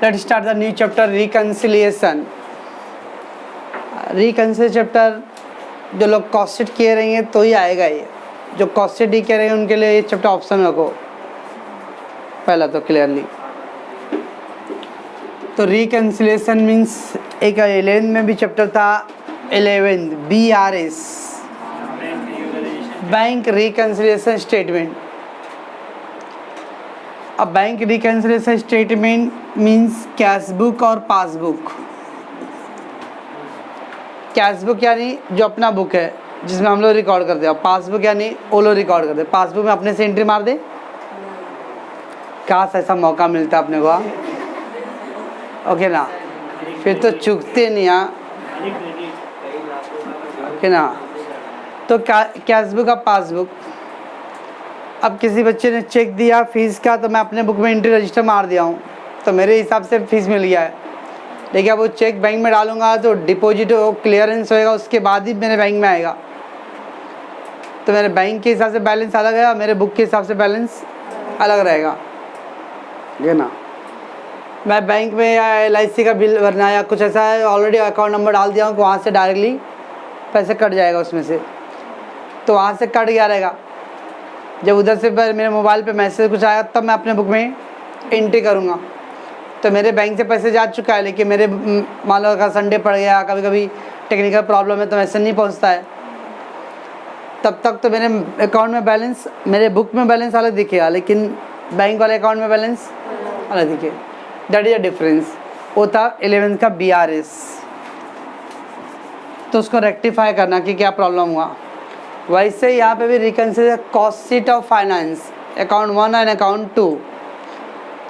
Let's start the new chapter, reconciliation. Reconciliation chapter जो लोग cost sheet किए रहेंगे तो ही आएगा ये, जो कॉस्ट शीट ही किए रहेंगे उनके लिए ये चैप्टर ऑप्शन में रखो पहला तो क्लियरली। तो रिकन्सिलेशन मीन्स एक 11th में भी चैप्टर था 11th BRS, bank reconciliation statement. अब bank reconciliation statement means cash book और पासबुक। कैश बुक यानी जो अपना बुक है जिसमें हम लोग रिकॉर्ड करते हैं, पासबुक यानी वो लोग रिकॉर्ड करते हैं। पासबुक में अपने से एंट्री मार दे, काश ऐसा मौका मिलता अपने को, ओके ना, फिर तो चूकते नहीं ओके ना। तो कैश बुक और पासबुक। अब किसी बच्चे ने चेक दिया फीस का, तो मैं अपने बुक में एंट्री रजिस्टर मार दिया हूँ, तो मेरे हिसाब से फीस मिल गया है। लेकिन अब वो चेक बैंक में डालूंगा तो डिपॉजिट क्लियरेंस होएगा, उसके बाद ही मेरे बैंक में आएगा। तो मेरे बैंक के हिसाब से बैलेंस अलग है और मेरे बुक के हिसाब से बैलेंस अलग रहेगा, ये ना। मैं बैंक में या LIC का बिल भरना या कुछ ऐसा है, ऑलरेडी अकाउंट नंबर डाल दिया हूँ, वहाँ से डायरेक्टली पैसे कट जाएगा उसमें से, तो वहाँ से कट गया रहेगा। जब उधर से मेरे मोबाइल पे मैसेज कुछ आएगा तब मैं अपने बुक में एंट्री करूँगा। तो मेरे बैंक से पैसे जा चुका है, लेकिन मेरे मान लो अगर संडे पड़ गया, कभी कभी टेक्निकल प्रॉब्लम है तो मैसेज नहीं पहुँचता है, तब तक तो मेरे अकाउंट में बैलेंस, मेरे बुक में बैलेंस अलग दिखेगा, लेकिन बैंक वाले अकाउंट में बैलेंस अलग दिखे। That is a difference. वो था 11th का BRS। तो उसको रेक्टिफाई करना कि क्या प्रॉब्लम हुआ। वैसे यहाँ पे भी reconciliation cost sheet of finance, account 1 and account 2।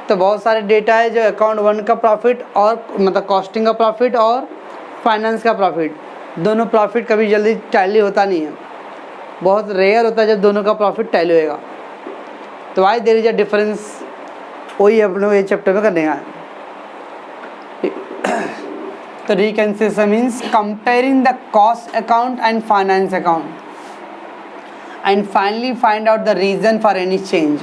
तो बहुत सारे डेटा है जो अकाउंट 1 का प्रॉफिट और मतलब कॉस्टिंग का प्रॉफिट और फाइनेंस का प्रॉफिट, दोनों प्रॉफिट कभी जल्दी टैली होता नहीं है, बहुत रेयर होता है जब दोनों का प्रॉफिट टैली होएगा। तो why there is a difference, वही अपने को ये चैप्टर में करने का है। तो reconciliation means comparing the cost account and finance account and finally find out the reason for any change.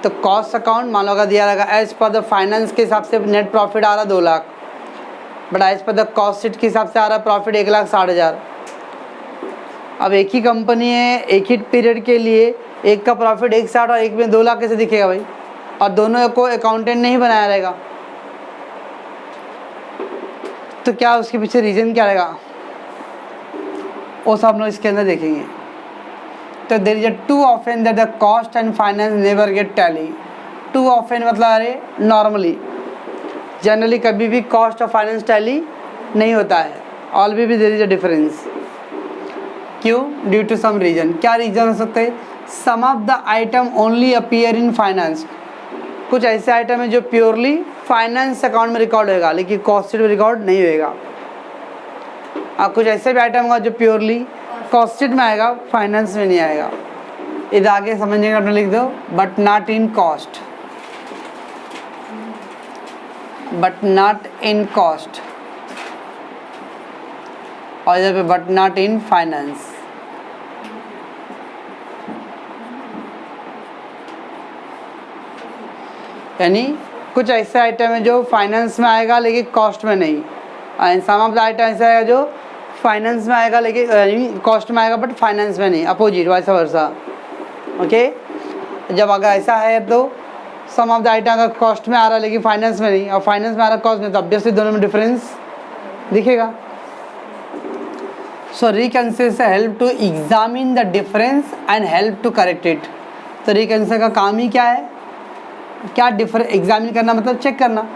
तो कॉस्ट अकाउंट मान लो अगर दिया रहेगा एज पर द फाइनेंस के हिसाब से नेट प्रॉफिट आ रहा 2 लाख, बट एज पर द कॉस्ट शीट के हिसाब से आ रहा प्रॉफिट 1,60,000। अब एक ही कंपनी है, एक ही पीरियड के लिए, एक का प्रॉफिट 1,60 और एक में 2 लाख कैसे दिखेगा भाई? और दोनों को अकाउंटेंट नहीं बनाया रहेगा, तो क्या उसके पीछे रीज़न क्या रहेगा वो सब हम लोग इसके अंदर देखेंगे। तो there is a too often that the cost and finance never get tally. Too often मतलब अरे नॉर्मली, जनरली कभी भी कॉस्ट और फाइनेंस टैली नहीं होता है। ऑलवेज भी देयर इज अ डिफरेंस। क्यों? Due to some reason. क्या रीजन हो सकते हैं? Some of the item only appear in finance. कुछ ऐसे आइटम है जो प्योरली फाइनेंस अकाउंट में रिकॉर्ड होएगा, लेकिन कॉस्ट शीट में रिकॉर्ड नहीं होएगा। और कुछ ऐसे भी आइटम होगा जो प्योरली कॉस्ट शीट में आएगा, फाइनेंस में नहीं आएगा। इधर आगे समझने का अपने लिख दो, but not in cost, but not in cost, और इधर पे बट नॉट इन फाइनेंस। यानी कुछ ऐसे आइटम है जो फाइनेंस में आएगा लेकिन कॉस्ट में नहीं, and some of the item ऐसा है जो फाइनेंस में आएगा लेकिन कॉस्ट में आएगा बट फाइनेंस में नहीं, अपोजिट वैसा वर्सा। ओके, जब अगर ऐसा है तो सम ऑफ द आइटम अगर कॉस्ट में आ रहा है लेकिन फाइनेंस में नहीं, और फाइनेंस में आ रहा है कॉस्ट में, तो ऑब्वियसली दोनों में डिफरेंस दिखेगा। So reconciliation help to examine the difference and help to correct it. तो रिकन्सिलिएशन का काम ही क्या है? क्या डिफरेंस एग्जामिन करना, मतलब चेक करना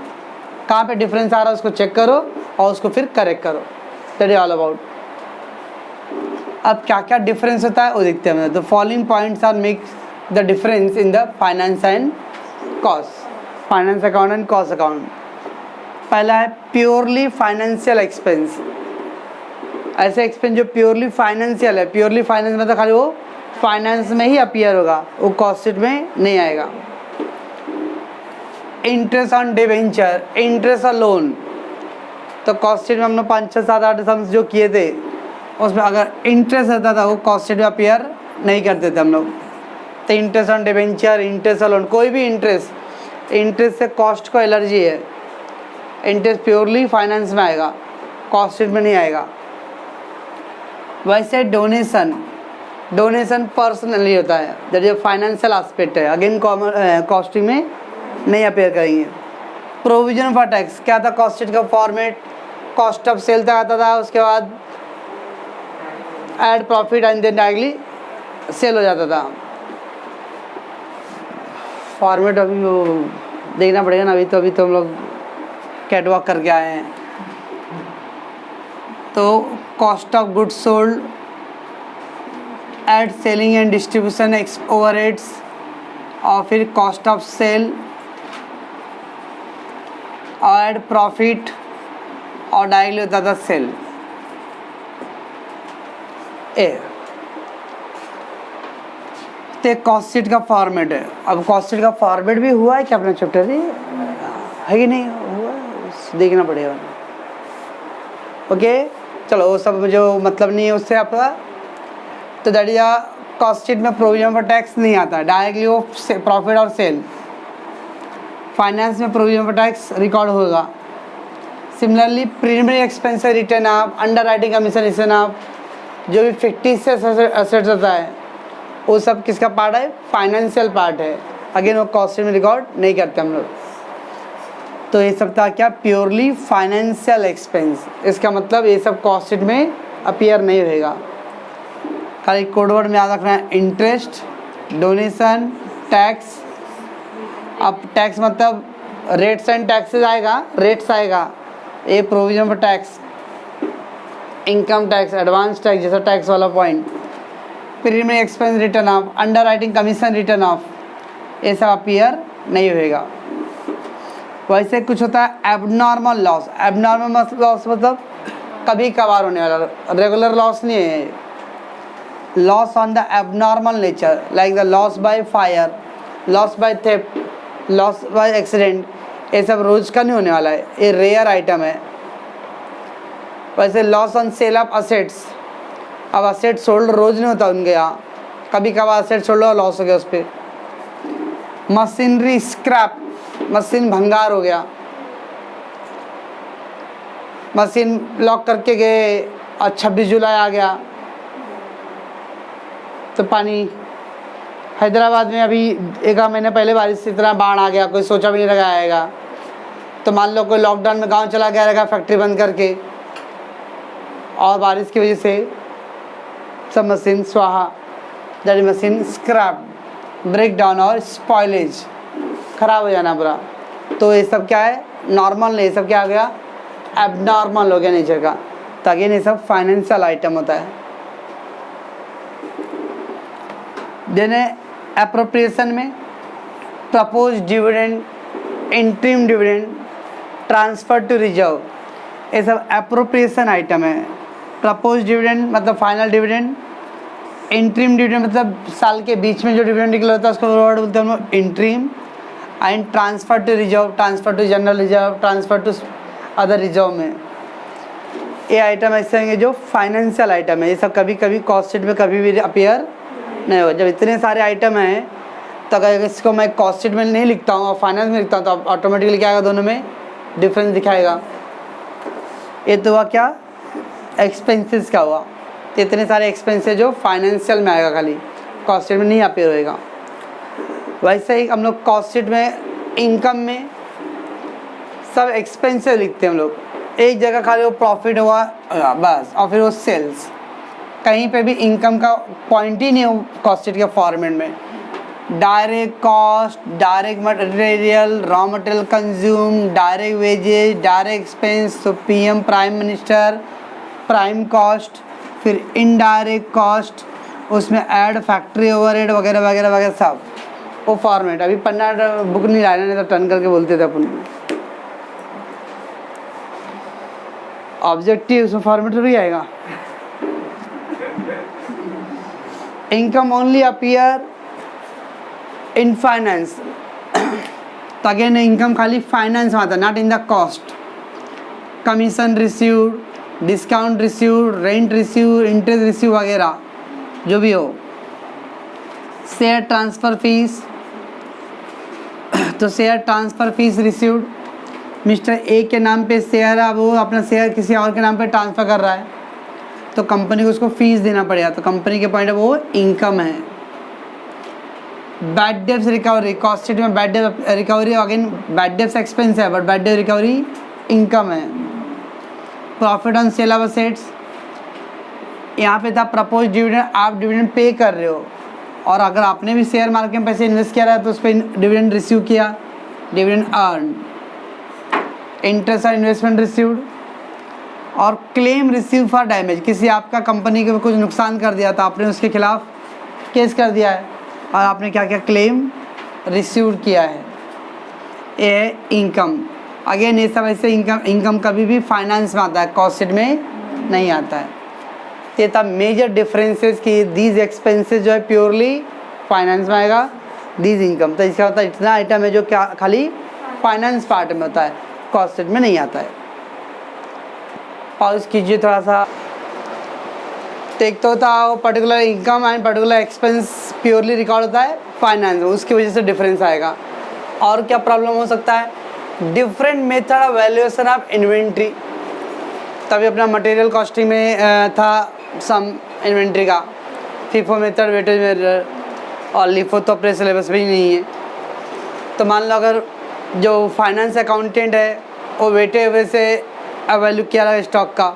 कहाँ पे डिफरेंस आ रहा है, उसको चेक करो और उसको फिर करेक्ट करो। That is all about. अब क्या क्या डिफरेंस होता है वो देखते हैं। The following points are make the difference in the finance and cost, finance account and cost account. पहला है प्योरली फाइनेंशियल एक्सपेंस। ऐसे एक्सपेंस जो प्योरली फाइनेंशियल है, प्योरली फाइनेंस मतलब खाली वो फाइनेंस में ही अपीयर होगा, वो कॉस्ट शीट में नहीं आएगा। Interest on debenture, interest on loan. तो कॉस्ट शीट में हमने 5, 6, 7, 8 सम्स जो किए थे उसमें अगर इंटरेस्ट रहता था वो कॉस्ट शीट में अपीयर नहीं करते थे हम लोग। तो interest on debenture, interest on loan, कोई भी इंटरेस्ट से कॉस्ट को एलर्जी है, इंटरेस्ट प्योरली फाइनेंस में आएगा, कॉस्ट शीट में नहीं आएगा। वैसे डोनेशन पर्सनली होता है, दैट जो फाइनेंशियल एस्पेक्ट है, अगेन कॉस्टिंग में नहीं अपेयर करेंगे। प्रोविजन फॉर टैक्स क्या था कॉस्ट शीट का फॉर्मेट, कॉस्ट ऑफ सेल तक आता था, उसके बाद add profit and then directly sale हो जाता था। फॉर्मेट अभी वो देखना पड़ेगा ना, अभी तो हम लोग कैटवॉक करके आए हैं। तो cost of goods sold, add selling and distribution overheads, और फिर कॉस्ट ऑफ सेल, और एड प्रॉफिट, और डायरेक्टली होता था सेल। तो कॉस्ट शीट का फॉर्मेट है। अब कॉस्ट शीट का फॉर्मेट भी हुआ है क्या अपना चैप्टर है कि नहीं हुआ, देखना पड़ेगा। ओके चलो, वो सब जो मतलब नहीं है उससे आपका, तो दैट इज कॉस्ट शीट में प्रोविजन फॉर टैक्स नहीं आता, डायरेक्टली वो प्रॉफिट और सेल। फाइनेंस में प्रोविजन फॉर टैक्स रिकॉर्ड होगा। Similarly preliminary expense return of, under writing commission return of, जो भी फिक्टिशियस एसेट्स होता है वो सब किसका पार्ट है, फाइनेंशियल पार्ट है। अगेन वो कॉस्ट शीट में रिकॉर्ड नहीं करते हम लोग। तो ये सब था क्या, प्योरली फाइनेंशियल एक्सपेंस। इसका मतलब ये सब कॉस्ट शीट में अपीयर नहीं होगा। खाली कोडवर्ड में याद रखना है, इंटरेस्ट, डोनेशन, टैक्स। अब टैक्स मतलब रेट्स एंड टैक्सेस आएगा, रेट्स आएगा, ये provision for tax, income tax, advance tax जैसा टैक्स वाला point, premium expense return of, under writing commission return of, ये सब अपीयर नहीं होगा। वैसे कुछ होता है एबनॉर्मल लॉस। एबनॉर्मल लॉस मतलब कभी कभार होने वाला, रेगुलर लॉस नहीं है। Loss on the abnormal nature, like the loss by fire, loss by theft, loss by accident, ये सब रोज का नहीं होने वाला है, ये रेयर आइटम है। वैसे loss on sale of assets, अब असेट सोल्ड रोज नहीं होता उनके यहाँ, कभी कभार असेट सोल्ड और लॉस हो गया उस पर। मशीनरी स्क्रैप, मशीन भंगार हो गया, मशीन लॉक करके गए और 26 जुलाई आ गया तो पानी। हैदराबाद में अभी एक महीने पहले बारिश से इतना बाढ़ आ गया, कोई सोचा भी नहीं लगा आएगा। तो मान लो कोई लॉकडाउन में गांव चला गया रहेगा फैक्ट्री बंद करके, और बारिश की वजह से सब मशीन स्वाहा, that is machine scrap, break down और स्पॉइलेज, खराब हो जाना पूरा। तो ये सब क्या है, नॉर्मल नहीं, ये सब क्या हो गया, एबनॉर्मल हो गया नेचर का। तो अगेन ये सब फाइनेंशियल आइटम होता है। देने एप्रोप्रिएशन में propose dividend, interim dividend, transfer to reserve, ये सब एप्रोप्रिएशन आइटम है। प्रपोज डिविडेंड मतलब फाइनल डिविडेंड, इंटरिम डिविडेंड मतलब साल के बीच में जो डिविडेंड निकला होता है उसको वर्ड बोलते हैं हम लोग interim. And transfer to reserve, transfer to general reserve, transfer to other reserve में, ये आइटम ऐसे होंगे जो फाइनेंशियल आइटम है। ये सब कभी कभी कॉस्ट शीट में कभी भी अपीयर नहीं होगा। जब इतने सारे आइटम हैं तो अगर इसको मैं कॉस्ट शीट में नहीं लिखता हूँ और फाइनेंस में लिखता हूँ तो ऑटोमेटिकली क्या आएगा, दोनों में डिफरेंस दिखाएगा। ये तो हुआ क्या, एक्सपेंसेस का हुआ। तो इतने सारे एक्सपेंसेस जो फाइनेंशियल में आएगा, खाली कॉस्ट शीट में नहीं अपीयर होएगा। वैसे ही हम लोग कॉस्ट शीट में इनकम में सब एक्सपेंसेस लिखते हैं हम लोग, एक जगह खाली वो प्रॉफिट हुआ बस, और फिर वो सेल्स, कहीं पे भी इनकम का पॉइंट ही नहीं हो कॉस्ट शीट के फॉर्मेट में। Direct cost, direct material, raw material consume, direct wages, direct expense, तो PM prime minister, prime cost, फिर इनडायरेक्ट कॉस्ट, उसमें ऐड फैक्ट्री ओवरहेड वगैरह वगैरह वगैरह सब वो फॉर्मेट। अभी पन्ना बुक नहीं लाना, नहीं तो टर्न करके बोलते थे अपन। ऑब्जेक्टिव उसमें फॉर्मेट भी आएगा। Income only appear in finance, तो अगेन इनकम खाली फाइनेंस में आता है, not in the cost. Commission received, discount received, rent received, interest receive वगैरह जो भी हो। शेयर ट्रांसफ़र फीस, तो share transfer fees received, mister A के नाम पे शेयर है, अब वो अपना शेयर किसी और के नाम पे ट्रांसफ़र कर रहा है, तो कंपनी को उसको फीस देना पड़ेगा, तो कंपनी के पॉइंट वो इनकम है। Bad debts recovery, cost sheet में bad debt recovery, again bad debts expense है but bad debt recovery income है। Profit on sale of assets, यहाँ पे था प्रपोज डिविडेंड, आप डिविडेंड पे कर रहे हो और अगर आपने भी शेयर मार्केट में पैसे इन्वेस्ट किया है तो उस पर डिविडेंड रिसीव किया, डिविडेंड अर्न। इंटरेस्ट और इन्वेस्टमेंट रिसीव्ड, और क्लेम रिसीव फॉर डैमेज, किसी आपका कंपनी के कुछ नुकसान कर दिया था, आपने उसके खिलाफ केस कर दिया है और आपने क्या क्या क्लेम रिसीव किया है, ये है इनकम। अगेन ये सब ऐसे इनकम कभी भी फाइनेंस में आता है, कॉस्ट शीट में नहीं आता है। ये था मेजर डिफरेंसेस कि दीज एक्सपेंसेस जो है प्योरली फाइनेंस में आएगा, दीज इनकम। तो इसका होता है इतना आइटम है जो क्या खाली फाइनेंस पार्ट में होता है, कॉस्ट शीट में नहीं आता है। पॉज कीजिए थोड़ा सा। तो एक तो होता है वो particular income and particular expense purely record होता है फाइनेंस, उसकी वजह से डिफरेंस आएगा। और क्या प्रॉब्लम हो सकता है, different method of valuation of inventory. तभी अपना मटेरियल कॉस्टिंग में था सम इन्वेंट्री का, फीफो मेथड, वेटेज मेथड, और लिफो तो अपने सिलेबस में ही नहीं है। तो मान लो अगर जो फाइनेंस अकाउंटेंट है वो वेटे एवरेज से वैल्यू किया रहेगा स्टॉक का,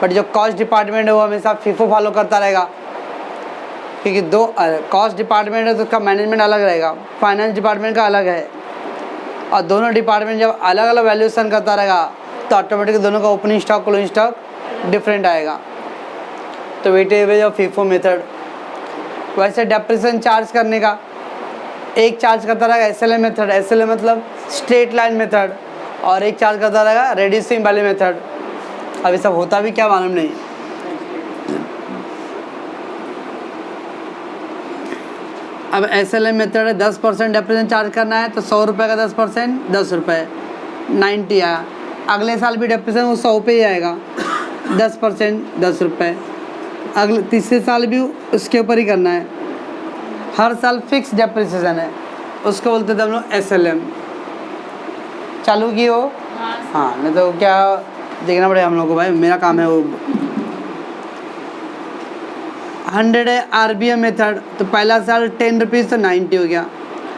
बट जो कॉस्ट डिपार्टमेंट है वो हमेशा फीफो फॉलो करता रहेगा, क्योंकि दो कॉस्ट डिपार्टमेंट है तो उसका मैनेजमेंट अलग रहेगा, फाइनेंस डिपार्टमेंट का अलग है, और दोनों डिपार्टमेंट जब अलग अलग वैल्यूएशन करता रहेगा तो ऑटोमेटिक दोनों का opening stock closing stock different आएगा। तो वेटेज एवरेज और फीफो मेथड। वैसे डेप्रिसिएशन चार्ज करने का एक चार्ज करता रहेगा एसएलए मेथड, एसएलए मतलब स्ट्रेट लाइन मेथड, और एक चार्ज करता रहेगा रेड्यूसिंग वैल्यू मेथड। अभी सब होता भी क्या मालूम नहीं। अब एसएलए मेथड है 10% डेप्रिसिएशन चार्ज करना है, तो 100 रुपये का 10% 10 रुपये 90 आया। अगले साल भी डेप्रिसिएशन वो 100 पे ही आएगा, 10% 10 रुपये। अगले तीसरे साल भी उसके ऊपर ही करना है। हर साल फिक्स डेप्रिसिएशन है, उसको बोलते थे हम लोग एसएलएम। चालू की हो? हाँ, नहीं तो क्या देखना पड़ेगा हम लोग को भाई, मेरा काम है वो। 100 है आरबीएम मेथड, तो पहला साल 10 रुपीज़ तो 90 हो गया।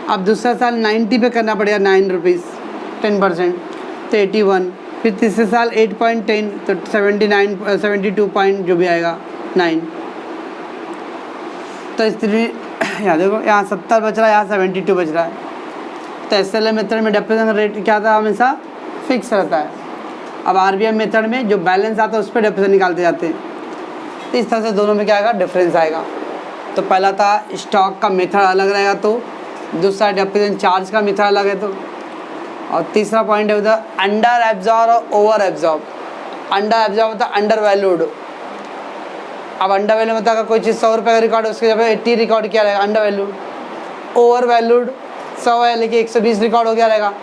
अब दूसरा साल 90 पे करना पड़ेगा 9 रुपीज़ 10%, तो 81। फिर तीसरे साल 8.10 तो 79 72 पॉइंट जो भी आएगा 9। तो इस तरह यहाँ देखो, यहाँ 70 बच रहा है, यहाँ 72 बच रहा है। तो एसएलए मेथड में डेप्रिसिएशन रेट क्या था, हमेशा फिक्स रहता है। अब आरबीएम मेथड में जो बैलेंस आता है उस पर डेप्रिसिएशन निकालते जाते हैं। तो इस तरह से दोनों में क्या आएगा, डिफरेंस आएगा। तो पहला था स्टॉक का मेथड अलग रहेगा, तो दूसरा डेप्रिसिएशन चार्ज का मेथड अलग है, तो और तीसरा पॉइंट है उधर अंडर एब्जॉर्ब और ओवर एब्जॉर्ब। अंडर एब्जॉर्ब होता है अंडर वैल्यूड। अब अंडर वैल्यू मतलब अगर कोई चीज़ 100 रुपये का रिकॉर्ड है उसके जब 80 रिकॉर्ड किया रहेगा अंडर वैल्यूड। ओवर वैल्यूड 100 है लेकिन 120 रिकॉर्ड हो गया रहेगा,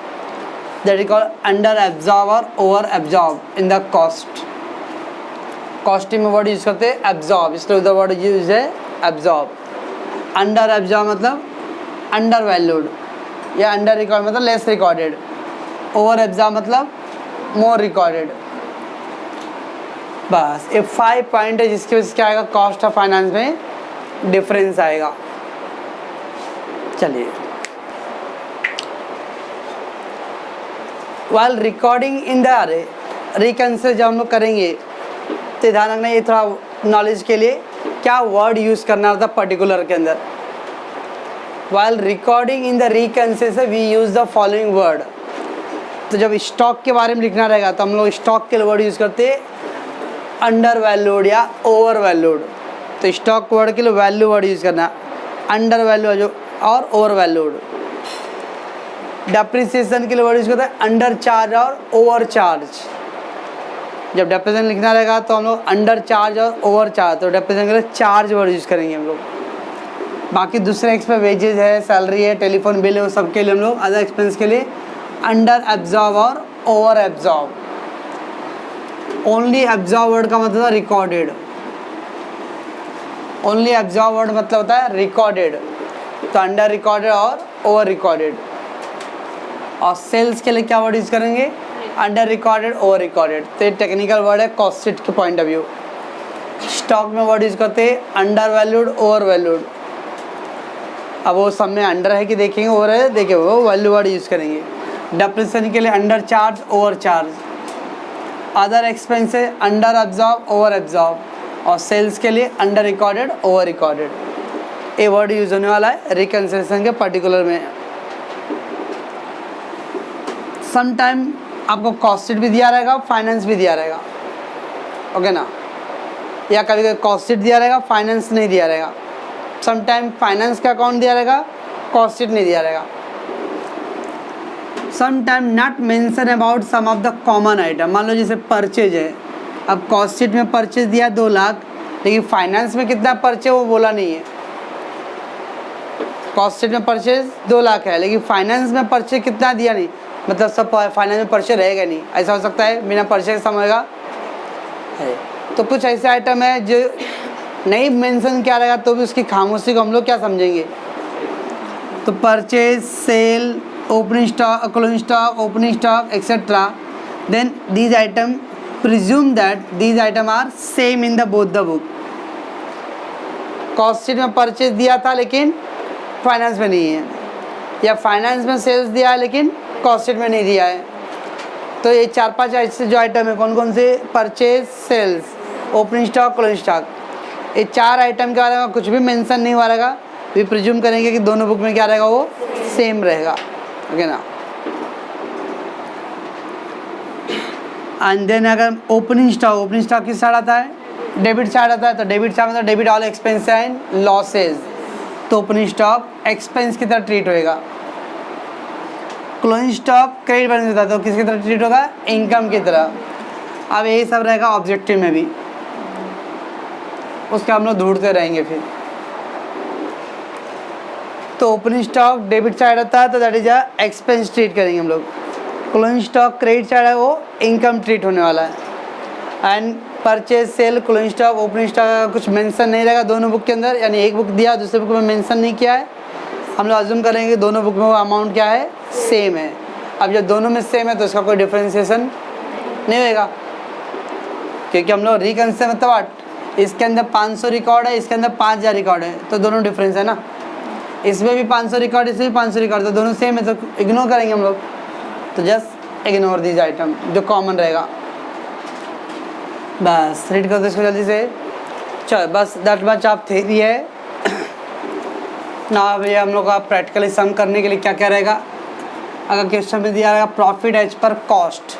that is called under absorb और over absorb in the cost. Costing में वर्ड यूज करते हैं एब्जॉर्ब, इसलिए उधर वर्ड यूज है एब्जॉर्ब। अंडर एब्जॉर्ब मतलब अंडर वैल्यूड, या अंडर रिकॉर्ड मतलब लेस रिकॉर्डेड। ओवर एब्जॉर्ब मतलब मोर रिकॉर्डेड। बस ये 5 पॉइंट है जिसकी वजह से क्या आएगा, कॉस्ट ऑफ फाइनेंस में डिफरेंस आएगा। चलिए, while recording in the reconsider जब हम लोग करेंगे तो ध्यान रखना, ये थोड़ा नॉलेज के लिए क्या वर्ड यूज़ करना होता है पर्टिकुलर के अंदर। While recording in the reconsider we use the following word. तो जब स्टॉक के बारे में लिखना रहेगा तो हम लोग स्टॉक के वर्ड यूज़ करते हैं अंडर वैल्यूड या ओवर वैल्यूड। तो स्टॉक वर्ड के लिए वैल्यू वर्ड यूज़ करना, अंडर वैल्यू जो और ओवर वैल्यूड। डेप्रिसिएशन के लिए वर्ड यूज़ करते हैं अंडर चार्ज और ओवर चार्ज। जब डेप्रिसिएशन लिखना रहेगा तो हम लोग अंडर चार्ज और ओवर चार्ज, तो डेप्रिसिएशन के लिए चार्ज वर्ड यूज़ करेंगे हम लोग। बाकी दूसरे एक्सपेंस वेजेज है, सैलरी है, टेलीफोन बिल है, वो सब के लिए हम लोग अदर एक्सपेंस के लिए अंडर एब्जॉर्ब और over absorb. Only absorb word का मतलब है रिकॉर्डेड। ओनली एब्जॉर्ब वर्ड मतलब होता है रिकॉर्डेड, तो अंडर रिकॉर्डेड और ओवर रिकॉर्डेड। और सेल्स के लिए क्या वर्ड यूज़ करेंगे, अंडर रिकॉर्डेड, ओवर रिकॉर्डेड। तो ये टेक्निकल वर्ड है कॉस्ट शीट के पॉइंट ऑफ व्यू। स्टॉक में वर्ड यूज़ करते हैं अंडर वैल्यूड, ओवर वैल्यूड। अब वो सब में अंडर है कि देखेंगे, ओवर है देखिए, वो वैल्यू वर्ड यूज़ करेंगे। डेप्रिसिएशन के लिए under charge, over charge. Other expenses under absorb, over absorb. और सेल्स के लिए अंडर रिकॉर्डेड, ओवर रिकॉर्डेड। ये वर्ड यूज़ होने वाला है रिकन्सिलिएशन के पर्टिकुलर में। सम टाइम आपको कॉस्ट शीट भी दिया रहेगा, फाइनेंस भी दिया रहेगा, ओके ना, या कभी कभी कॉस्ट शीट दिया रहेगा, फाइनेंस नहीं दिया रहेगा। सम टाइम फाइनेंस का अकाउंट दिया रहेगा, कॉस्ट शीट नहीं दिया रहेगा। Some time not mention about some of the common item. मान लो जैसे परचेज है, अब कॉस्ट शीट में परचेज दिया 2 लाख, लेकिन फाइनेंस में कितना परचेज वो बोला नहीं है। कॉस्ट शीट में परचेज 2 लाख है, लेकिन फाइनेंस में परचेज कितना दिया नहीं, मतलब सब फाइनेंस में परचेज रहेगा नहीं। ऐसा हो सकता है बिना परचेज समझेगा है। तो कुछ ऐसे आइटम है जो नहीं मेंशन किया रहेगा तो भी उसकी खामोशी को हम लोग क्या समझेंगे। तो purchase, sale, opening stock, closing stock, opening stock etcetera, then these item presume that these item are same in the both the book. Cost sheet में परचेज दिया था लेकिन फाइनेंस में नहीं है, या फाइनेंस में सेल्स दिया है लेकिन कॉस्ट शीट में नहीं दिया है। तो ये 4-5 ऐसे जो आइटम है, कौन कौन से, purchase, sales, opening stock, closing stock, ये 4 आइटम के बारे में कुछ भी मेंशन नहीं हुआ रहेगा, भी प्रिज्यूम करेंगे कि दोनों बुक में क्या रहेगा, वो सेम रहेगा, ओके ना। एंड देन अगर ओपनिंग स्टॉक किस साइड आता है, डेबिट साइड आता है। तो डेबिट साइड मतलब debit all expense and losses. तो ओपनिंग स्टॉक एक्सपेंस की तरह ट्रीट होएगा। क्लोजिंग स्टॉक क्रेडिट बैलेंस होता है, तो किसकी तरह ट्रीट होगा, इनकम की तरह। अब यही सब रहेगा ऑब्जेक्टिव में भी, उसका हम लोग ढूंढते रहेंगे फिर। तो ओपनिंग स्टॉक डेबिट साइड आता है, तो that is a expense treat करेंगे हम लोग। क्लोजिंग स्टॉक क्रेडिट साइड है, वो इनकम ट्रीट होने वाला है। And purchase, sale, closing stock, opening stock का कुछ मेंशन नहीं रहेगा दोनों बुक के अंदर, यानी एक बुक दिया दूसरे बुक में मेंशन नहीं किया है। हम लोग अज्यूम करेंगे दोनों बुक में वो अमाउंट क्या है, सेम है। अब जब दोनों में सेम है तो इसका कोई डिफ्रेंशिएशन नहीं होएगा, क्योंकि हम लोग रिकन्सिलिएशन मतलब इसके अंदर 500 रिकॉर्ड है, इसके अंदर 5000 रिकॉर्ड है, तो दोनों डिफरेंस है ना। इसमें भी 500 रिकॉर्ड, इसमें भी 500 रिकॉर्ड, तो दोनों सेम है, तो इग्नोर करेंगे हम लोग। तो जस्ट इग्नोर दीज आइटम जो कॉमन रहेगा। बस रीड कर दो इसको जल्दी से। चलो बस दैट मच ऑफ थ्योरी है ना। भैया हम लोग का प्रैक्टिकली सम करने के लिए क्या क्या रहेगा। अगर क्वेश्चन में दिया रहेगा प्रॉफिट एज पर कॉस्ट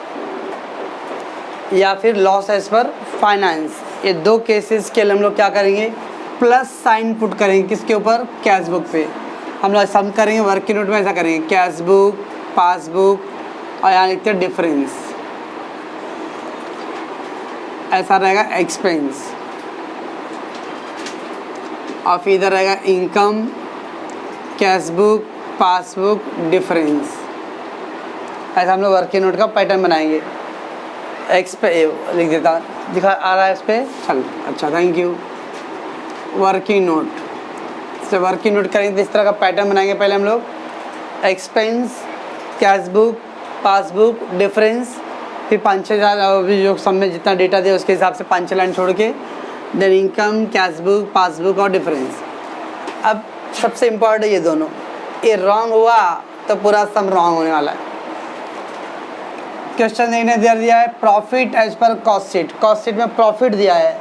या फिर लॉस एज पर फाइनेंस, ये 2 केसेस के लिए हम लोग क्या करेंगे, प्लस साइन पुट करेंगे किसके ऊपर, कैश बुक पे। हम लोग सम करेंगे वर्किंग नोट में, ऐसा करेंगे कैश बुक, पासबुक और यहाँ लिखते हैं डिफरेंस, ऐसा रहेगा एक्सपेंस। और फिर इधर रहेगा income, cash book, passbook, difference. ऐसा हम लोग वर्किंग नोट का पैटर्न बनाएंगे। एक्स पे लिख देता, दिखा आ रहा है इस पर, चल अच्छा थैंक यू। वर्किंग नोट से वर्किंग नोट करेंगे तो इस तरह का पैटर्न बनाएंगे। पहले हम लोग expense, cash book, passbook, difference, फिर 5-6 जो सब में जितना डेटा दिया उसके हिसाब से 5 लाइन छोड़ के, then income, cash book, passbook और डिफरेंस। अब सबसे इम्पोर्टेंट ये दोनों, ये रॉन्ग हुआ तो पूरा सम रॉन्ग होने वाला है। क्वेश्चन देखने दिया है profit as per cost sheet. Cost sheet में प्रॉफिट दिया है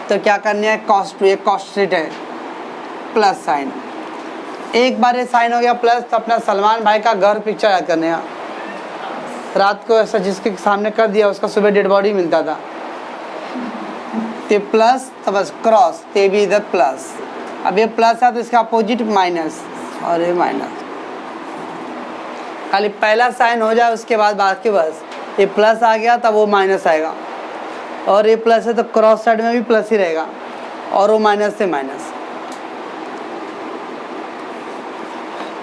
तो क्या करनी है, कॉस्ट, ये कॉस्ट शीट है, प्लस साइन। एक बार ये साइन हो गया प्लस, तो अपना सलमान भाई का घर पिक्चर याद करने का। रात को ऐसा जिसके सामने कर दिया उसका सुबह डेड बॉडी मिलता था। ते प्लस तो बस क्रॉस, ते भी इधर प्लस। अब ये प्लस है तो इसका अपोजिट माइनस, और ये माइनस। खाली पहला साइन हो जाए उसके बाद बाकी बस ये प्लस आ गया तब वो माइनस आएगा, और ये प्लस है तो क्रॉस साइड में भी प्लस ही रहेगा, और वो माइनस से माइनस।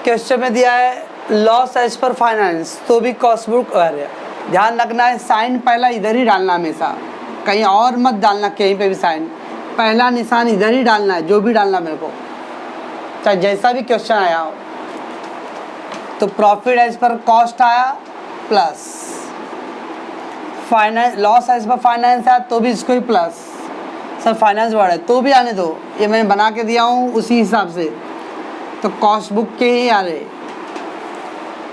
क्वेश्चन में दिया है लॉस एज पर फाइनेंस, तो भी कॉस्ट बुक। अरे ध्यान रखना है साइन पहला इधर ही डालना, हमेशा कहीं और मत डालना, कहीं पे भी साइन पहला निशान इधर ही डालना है, जो भी डालना मेरे को, चाहे जैसा भी क्वेश्चन आया हो। तो प्रॉफिट एज पर कॉस्ट आया plus, finance loss as per finance आया तो भी इसको ही प्लस। सर फाइनेंस वर्ड है तो भी आने दो, ये मैंने बना के दिया हूँ उसी हिसाब से, तो कॉस्ट बुक के ही आ रहे।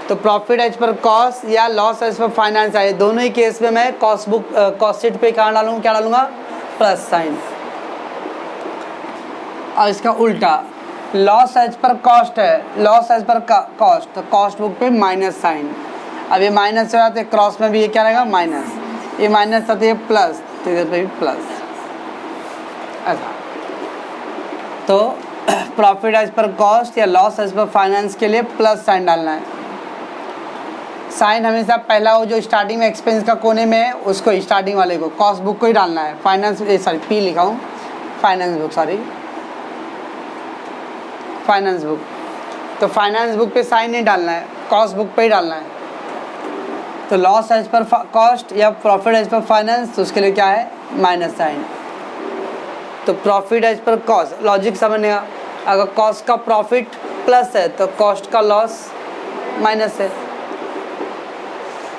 तो प्रॉफिट एज पर कॉस्ट या लॉस एज पर फाइनेंस आए, दोनों ही केस में मैं कॉस्ट बुक कॉस्ट शीट पे कहाँ डालूंगा, क्या डालूंगा, प्लस साइन। और इसका उल्टा लॉस एज पर कॉस्ट है, लॉस एज पर कॉस्ट, तो कॉस्ट बुक पे माइनस साइन। अब ये माइनस हो जाते क्रॉस में भी ये क्या रहेगा माइनस, ये माइनस आते हैं प्लस, तो इधर पे भी प्लस ऐसा। तो प्रॉफिट एज पर कॉस्ट या लॉस एज पर फाइनेंस के लिए प्लस साइन डालना है। साइन हमेशा पहला हो जो स्टार्टिंग में एक्सपेंस का कोने में है उसको, स्टार्टिंग वाले को, कॉस्ट बुक को ही डालना है। फाइनेंस सॉरी पी लिखा हूँ, finance book sorry finance book, तो फाइनेंस बुक पे साइन नहीं डालना है, कॉस्ट बुक पे ही डालना है। तो लॉस एज पर कॉस्ट या प्रॉफिट एज पर फाइनेंस, तो उसके लिए क्या है माइनस साइन। तो profit as per cost, logic समझने का, अगर कॉस्ट का प्रॉफिट प्लस है तो कॉस्ट का लॉस माइनस है।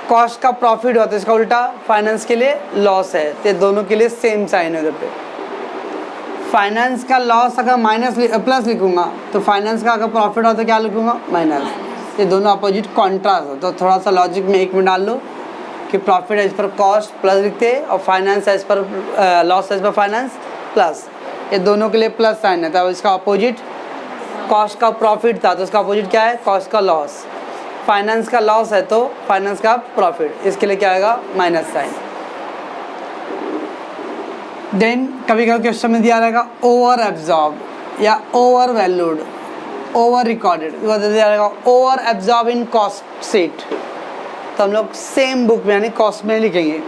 कॉस्ट का प्रॉफिट हुआ तो इसका उल्टा फाइनेंस के लिए लॉस है, तो दोनों के लिए सेम साइन है उधर पे। फाइनेंस का लॉस अगर माइनस प्लस लिखूंगा तो फाइनेंस का अगर प्रॉफिट हो तो क्या लिखूंगा माइनस, ये दोनों अपोजिट कॉन्ट्रास्ट हो। तो थोड़ा सा लॉजिक में एक में डाल लो कि profit as per cost plus लिखते हैं और finance as per loss as per finance plus, ये दोनों के लिए प्लस साइन है। तब इसका अपोजिट कॉस्ट का प्रॉफिट था तो उसका अपोजिट क्या है क्ॉस्ट का लॉस, फाइनेंस का लॉस है तो फाइनेंस का प्रॉफिट, इसके लिए क्या आएगा माइनस साइन। देन कभी कभी क्वेश्चन में दिया रहेगा ओवर एब्जॉर्ब या ओवर वैल्यूड, ओवर रिकॉर्डेड, दिया रहेगा over absorb in cost sheet, तो हम लोग सेम बुक में यानी कॉस्ट में लिखेंगे।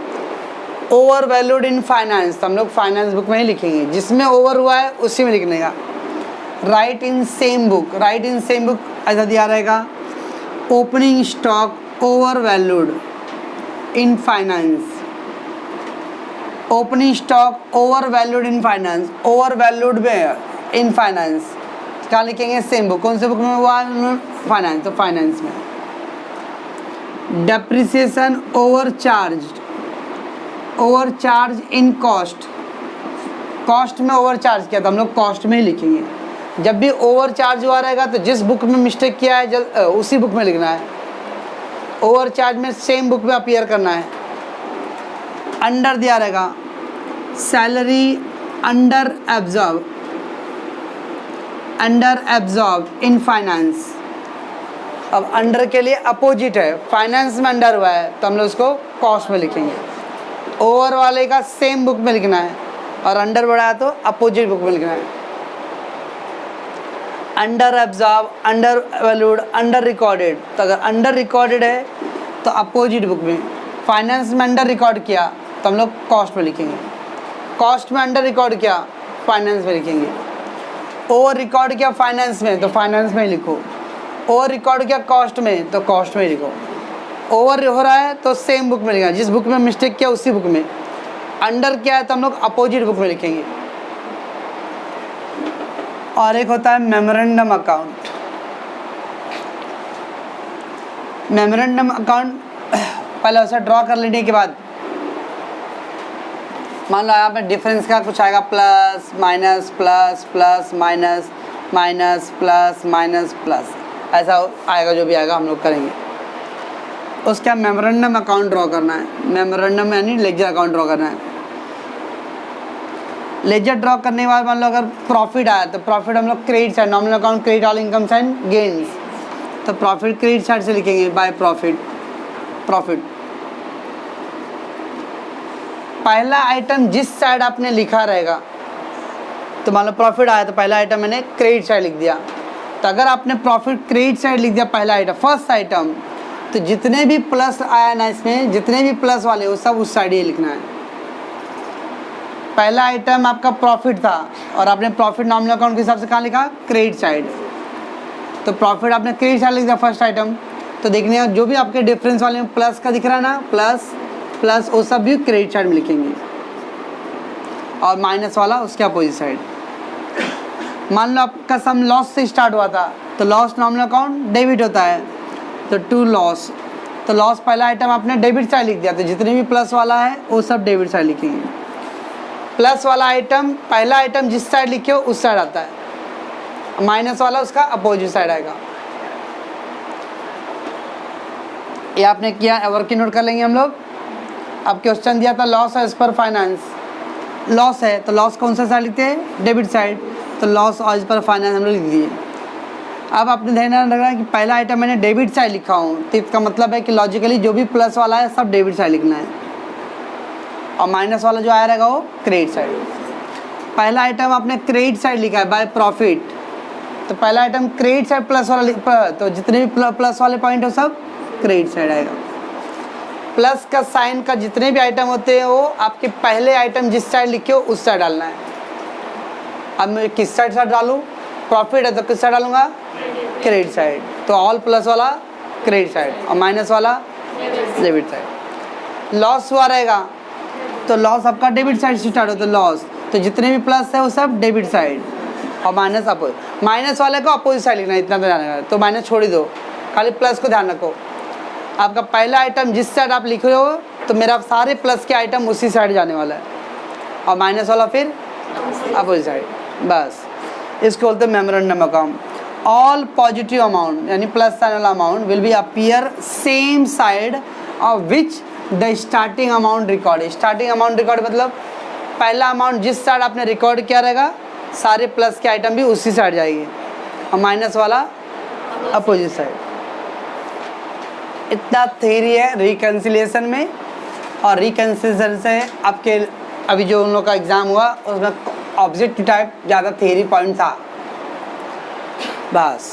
ओवर वैल्यूड इन फाइनेंस, तो हम लोग फाइनेंस बुक में ही लिखेंगे, जिसमें ओवर हुआ है उसी में लिखने का। Right in same book, right in same book ऐसा दिया रहेगा। Opening stock over valued in finance, opening stock over valued in finance, over valued में इन फाइनेंस क्या लिखेंगे सेम बुक, कौन से बुक में हुआ है फाइनेंस, तो फाइनेंस में। Depreciation over charge in cost, cost में ओवर चार्ज किया तो हम लोग कॉस्ट में ही लिखेंगे। जब भी ओवर चार्ज हुआ रहेगा तो जिस बुक में मिस्टेक किया है उसी बुक में लिखना है, ओवर चार्ज में सेम बुक में अपीयर करना है। अंडर दिया रहेगा salary under absorb in finance. अब अंडर के लिए अपोजिट है, फाइनेंस में अंडर हुआ है तो हम लोग उसको कॉस्ट में लिखेंगे। ओवर वाले का सेम बुक में लिखना है और अंडर बढ़ा है तो अपोजिट बुक में लिखना है। Under absorb, under valued, under recorded, तो अगर अंडर रिकॉर्डेड है तो अपोजिट बुक में। फाइनेंस में अंडर रिकॉर्ड किया तो हम लोग कॉस्ट में लिखेंगे, कॉस्ट में अंडर रिकॉर्ड किया फाइनेंस में लिखेंगे। ओवर रिकॉर्ड किया फाइनेंस में तो फाइनेंस में ही लिखो, ओवर रिकॉर्ड किया कॉस्ट में तो कॉस्ट में ही लिखो। ओवर हो रहा है तो सेम बुक में लिखना, जिस बुक में मिस्टेक किया उसी बुक में। अंडर किया है तो हम लोग अपोजिट बुक में लिखेंगे। और एक होता है मेमोरेंडम अकाउंट। मेमोरेंडम अकाउंट पहले उसे ड्रॉ कर लेने के बाद मान लो यहाँ पे डिफरेंस का कुछ आएगा plus minus plus plus minus minus plus minus plus, ऐसा आएगा जो भी आएगा हम लोग करेंगे। उसका मेमोरेंडम अकाउंट ड्रॉ करना है, मेमोरेंडम यानी लेजर अकाउंट ड्रॉ करना है। लेजर ड्रॉ करने के बाद मान लो अगर प्रॉफिट आया तो प्रॉफिट हम लोग credit side, nominal account credit all income sign gains, तो प्रॉफिट क्रेडिट साइड से लिखेंगे बाय प्रॉफिट। पहला आइटम जिस साइड आपने लिखा रहेगा, तो मान लो प्रॉफिट आया तो पहला आइटम मैंने क्रेडिट साइड लिख दिया, तो अगर आपने प्रॉफिट क्रेडिट साइड लिख दिया पहला आइटम फर्स्ट आइटम, तो जितने भी प्लस आया ना इसमें, जितने भी प्लस वाले वो सब उस साइड ही लिखना है। पहला आइटम आपका प्रॉफिट था और आपने प्रॉफिट नॉमिनल अकाउंट के हिसाब से कहाँ लिखा क्रेडिट साइड, तो प्रॉफिट आपने क्रेडिट साइड लिख दिया फर्स्ट आइटम, तो देखने का जो भी आपके डिफरेंस वाले में प्लस का दिख रहा है ना, प्लस प्लस वो सब भी क्रेडिट साइड में लिखेंगे और माइनस वाला उसके अपोजिट साइड। मान लो आपका सम लॉस से स्टार्ट हुआ था तो लॉस नॉमिनल अकाउंट डेबिट होता है, तो टू लॉस, तो लॉस पहला आइटम आपने डेबिट साइड लिख दिया, तो जितने भी प्लस वाला है वो सब डेबिट साइड लिखेंगे। प्लस वाला आइटम पहला आइटम जिस साइड लिखे हो उस साइड आता है, माइनस वाला उसका अपोजिट साइड आएगा। ये आपने किया, वर्किंग नोट कर लेंगे हम लोग। अब क्वेश्चन दिया था loss as per finance, loss है तो लॉस कौन सा साइड लिखते हैं, डेबिट साइड, तो लॉस एज पर फाइनेंस हम लोग लिख दिए। अब आपने ध्यान रखना है कि पहला आइटम मैंने डेबिट साइड लिखा हूँ, तो इसका मतलब है कि लॉजिकली जो भी प्लस वाला है सब डेबिट साइड लिखना है, और माइनस वाला जो आया रहेगा वो क्रेडिट साइड। पहला आइटम आपने क्रेडिट साइड लिखा है बाय प्रॉफिट, तो पहला आइटम क्रेडिट साइड प्लस वाला, तो जितने भी प्लस वाले पॉइंट हो सब क्रेडिट साइड आएगा। प्लस का साइन का जितने भी आइटम होते हैं वो आपके पहले आइटम जिस साइड लिखे हो उस साइड डालना है। अब मैं किस साइड डालूँ, प्रॉफिट है तो किस साइड डालूंगा, क्रेडिट साइड, तो ऑल प्लस वाला क्रेडिट साइड और माइनस वाला डेबिट साइड। लॉस हुआ रहेगा तो लॉस आपका डेबिट साइड से स्टार्ट होता है, लॉस, तो जितने भी प्लस है वो सब डेबिट साइड और माइनस अपोजिट, माइनस वाले को अपोजिट साइड लिखना है, इतना तो ध्यान रखना, तो माइनस छोड़ ही दो, खाली प्लस को ध्यान रखो। आपका पहला आइटम जिस साइड आप लिख रहे हो तो मेरा सारे प्लस के आइटम उसी साइड जाने वाला है, और माइनस वाला फिर अपोजिट साइड, बस इसको बोलते हैं memorandum account. All positive amount यानी प्लस साइन वाला amount will be appear same side of which the starting amount record. Starting amount record मतलब पहला अमाउंट जिस साइड आपने रिकॉर्ड किया रहेगा सारे प्लस के आइटम भी उसी साइड जाएगी, और माइनस वाला अपोजिट साइड। इतना थ्योरी है रिकन्सिलिएशन में, और रिकन्सिलिएशन से आपके अभी जो उन लोग का एग्ज़ाम हुआ उसमें ऑब्जेक्टिव टाइप ज़्यादा थ्योरी पॉइंट था बस।